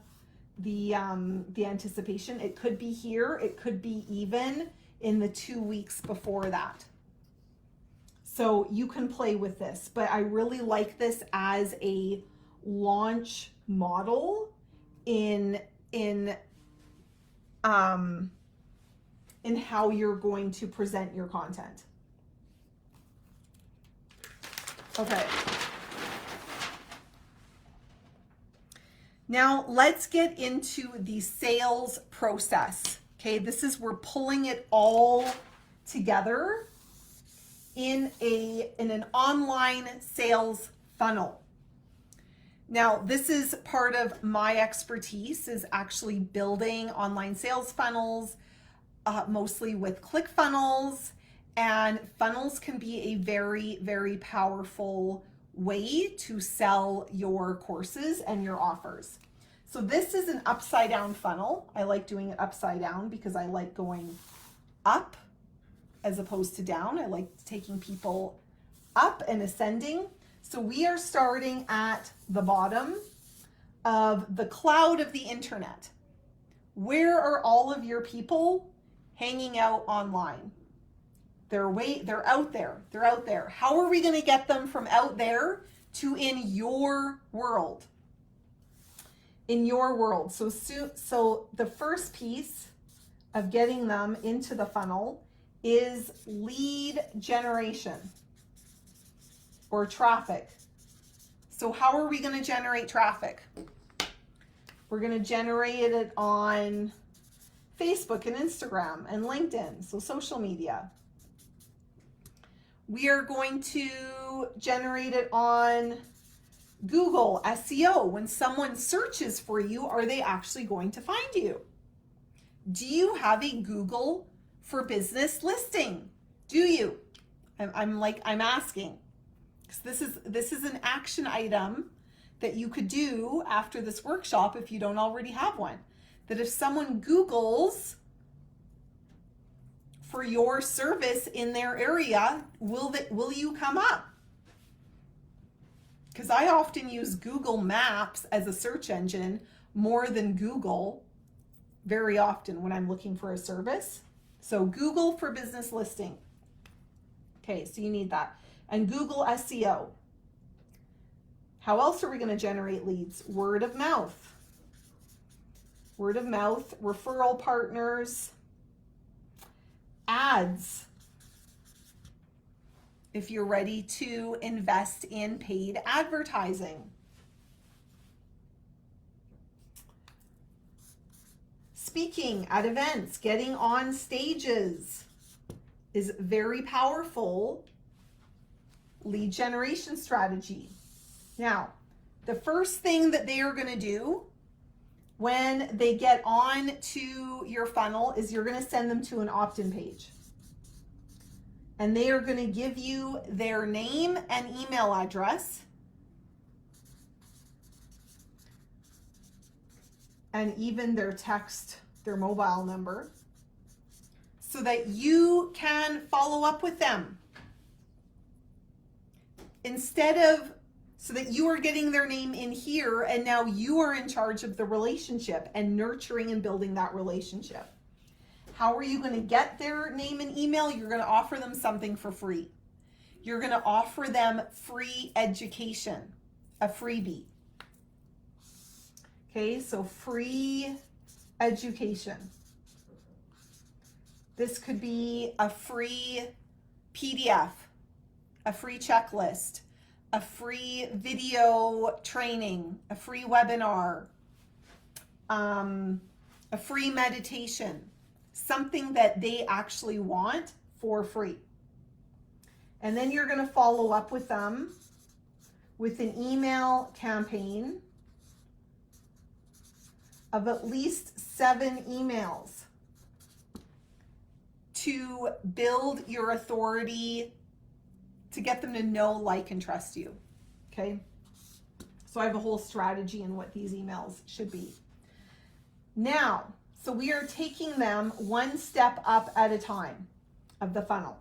anticipation. It could be here. It could be even in the 2 weeks before that. So you can play with this, but I really like this as a launch model in how you're going to present your content. Okay. Now let's get into the sales process. Okay, this is, we're pulling it all together in an online sales funnel. Now, this is part of my expertise, is actually building online sales funnels, mostly with ClickFunnels. And funnels can be a very, very powerful way to sell your courses and your offers. So this is an upside down funnel. I like doing it upside down because I like going up as opposed to down. I like taking people up and ascending. So we are starting at the bottom of the cloud of the internet. Where are all of your people hanging out online? They're out there. They're out there. How are we going to get them from out there to in your world? In your world. So the first piece of getting them into the funnel is lead generation or traffic. So how are we going to generate traffic? We're going to generate it on Facebook and Instagram and LinkedIn, so social media. We are going to generate it on Google SEO. When someone searches for you, are they actually going to find you? Do you have a Google for Business listing? Do you? I'm asking. Because this is an action item that you could do after this workshop if you don't already have one. That if someone Googles for your service in their area, will you come up? Because I often use Google Maps as a search engine more than Google very often when I'm looking for a service. So Google for Business listing. Okay, so you need that. And Google SEO. How else are we going to generate leads? Word of mouth. Word of mouth, referral partners, ads. If you're ready to invest in paid advertising. speaking at events, getting on stages is very powerful lead generation strategy. Now, the first thing that they are going to do when they get on to your funnel is you're going to send them to an opt-in page. And they are going to give you their name and email address and even their text, their mobile number, so that you can follow up with them. So that you are getting their name in here, and now you are in charge of the relationship and nurturing and building that relationship. How are you going to get their name and email? You're going to offer them something for free. You're going to offer them free education, a freebie. Okay, so free education. This could be a free PDF, a free checklist, a free video training, a free webinar, a free meditation, something that they actually want for free. And then you're going to follow up with them with an email campaign of at least 7 emails to build your authority, to get them to know, like, and trust you. Okay? So I have a whole strategy in what these emails should be. Now, so we are taking them one step up at a time of the funnel.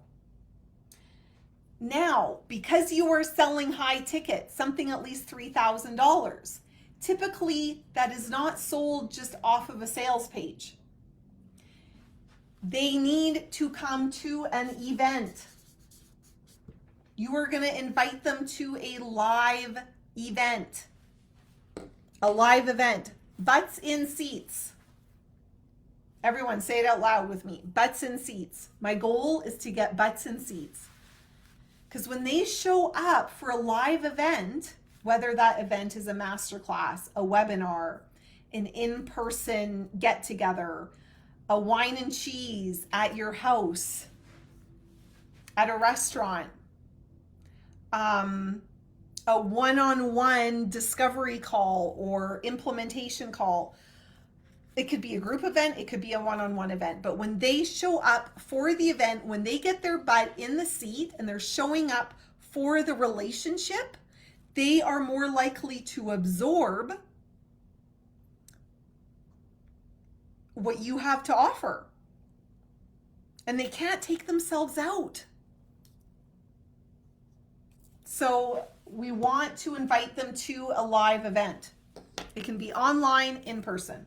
Now, because you are selling high ticket, something at least $3,000, typically that is not sold just off of a sales page. They need to come to an event. You are going to invite them to a live event. A live event. Butts in seats. Everyone say it out loud with me. Butts in seats. My goal is to get butts in seats. Because when they show up for a live event, whether that event is a masterclass, a webinar, an in-person get-together, a wine and cheese at your house, at a restaurant, a one-on-one discovery call or implementation call. It could be a group event, it could be a one-on-one event, but when they show up for the event, when they get their butt in the seat and they're showing up for the relationship, they are more likely to absorb what you have to offer. And they can't take themselves out. So we want to invite them to a live event. It can be online, in person,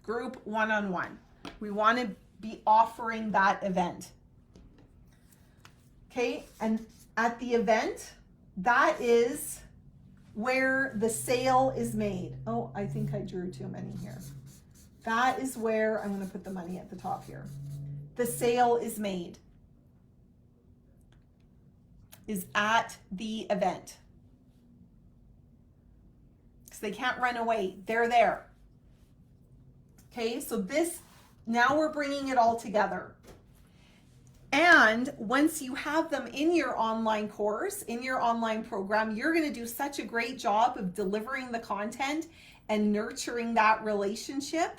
group, one-on-one. We want to be offering that event. Okay, and at the event, that is where the sale is made. Oh, I think I drew too many here. That is where I'm going to put the money at the top here. The sale is made. Is at the event. Because they can't run away. They're there. Okay, so this, now we're bringing it all together. And once you have them in your online course, in your online program, you're going to do such a great job of delivering the content and nurturing that relationship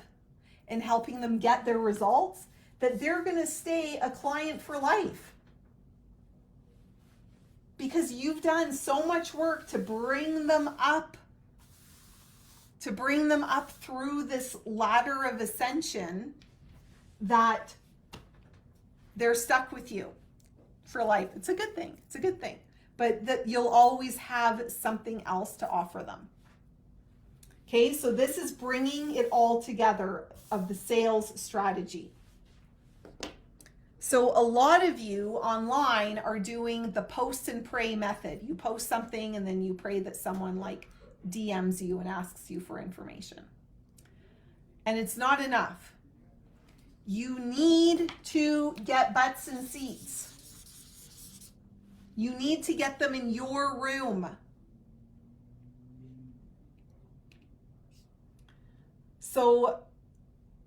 and helping them get their results that they're going to stay a client for life. Because you've done so much work to bring them up through this ladder of ascension that they're stuck with you for life. It's a good thing. It's a good thing. But that you'll always have something else to offer them. Okay, so this is bringing it all together of the sales strategy. So a lot of you online are doing the post and pray method. You post something and then you pray that someone like DMs you and asks you for information. And it's not enough. You need to get butts in seats. You need to get them in your room. So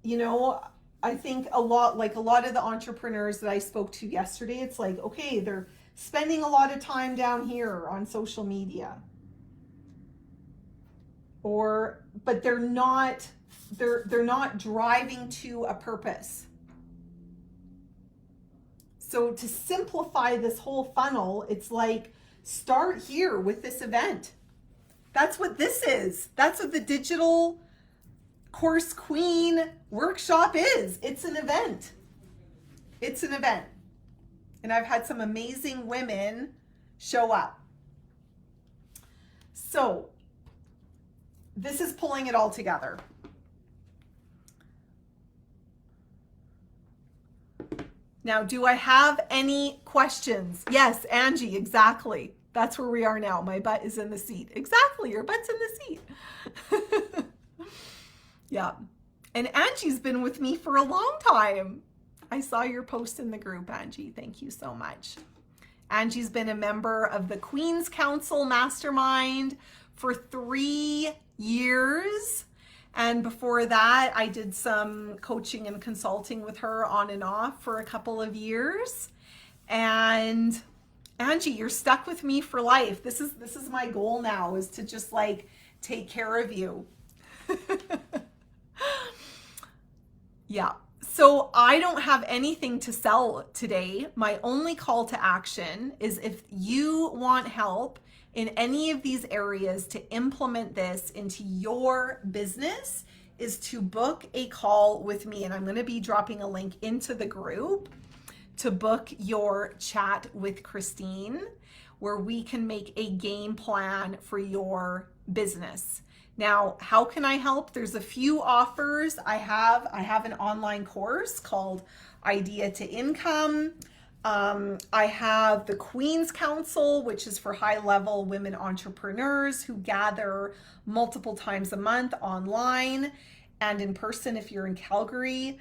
you know, I think a lot of the entrepreneurs that I spoke to yesterday, it's like, okay, they're spending a lot of time down here on social media. But they're not driving to a purpose. So to simplify this whole funnel, it's like, start here with this event. That's what this is. That's what the Digital Course Queen workshop is. It's an event. It's an event. And I've had some amazing women show up. So this is pulling it all together. Now, do I have any questions? Yes, Angie, exactly. That's where we are now. My butt is in the seat. Exactly, your butt's in the seat. Yeah. And Angie's been with me for a long time. I saw your post in the group, Angie. Thank you so much. Angie's been a member of the Queen's Council Mastermind for 3 years. And before that, I did some coaching and consulting with her on and off for a couple of years. And Angie, you're stuck with me for life. This is my goal now, is to just like take care of you. Yeah. So I don't have anything to sell today. My only call to action is if you want help in any of these areas to implement this into your business, is to book a call with me. And I'm going to be dropping a link into the group to book your chat with Christine, where we can make a game plan for your business. Now, how can I help? There's a few offers. I have an online course called Idea to Income. I have the Queen's Council, which is for high-level women entrepreneurs who gather multiple times a month online and in person if you're in Calgary,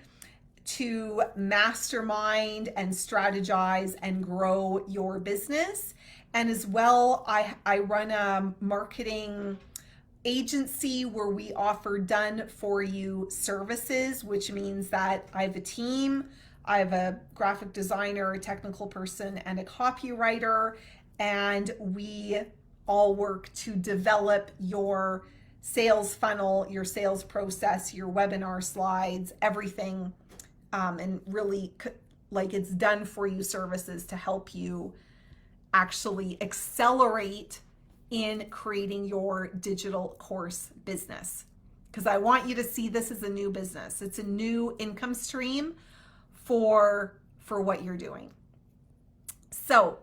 to mastermind and strategize and grow your business. And as well, I run a marketing agency where we offer done for you services, which means that I have a team. I have a graphic designer, a technical person, and a copywriter, and we all work to develop your sales funnel, your sales process, your webinar slides, everything, and really like it's done for you services to help you actually accelerate in creating your digital course business. Because I want you to see this as a new business. It's a new income stream for what you're doing. So,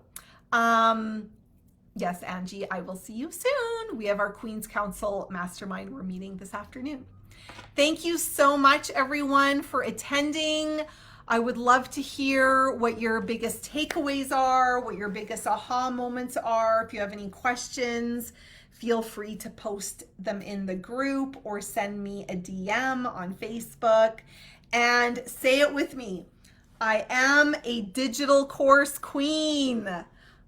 yes, Angie, I will see you soon. We have our Queen's Council Mastermind. We're meeting this afternoon. Thank you so much, everyone, for attending. I would love to hear what your biggest takeaways are, what your biggest aha moments are. If you have any questions, feel free to post them in the group or send me a DM on Facebook and say it with me. I am a digital course queen.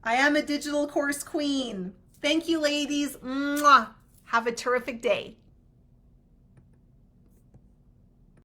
I am a digital course queen. Thank you, ladies. Mwah. Have a terrific day.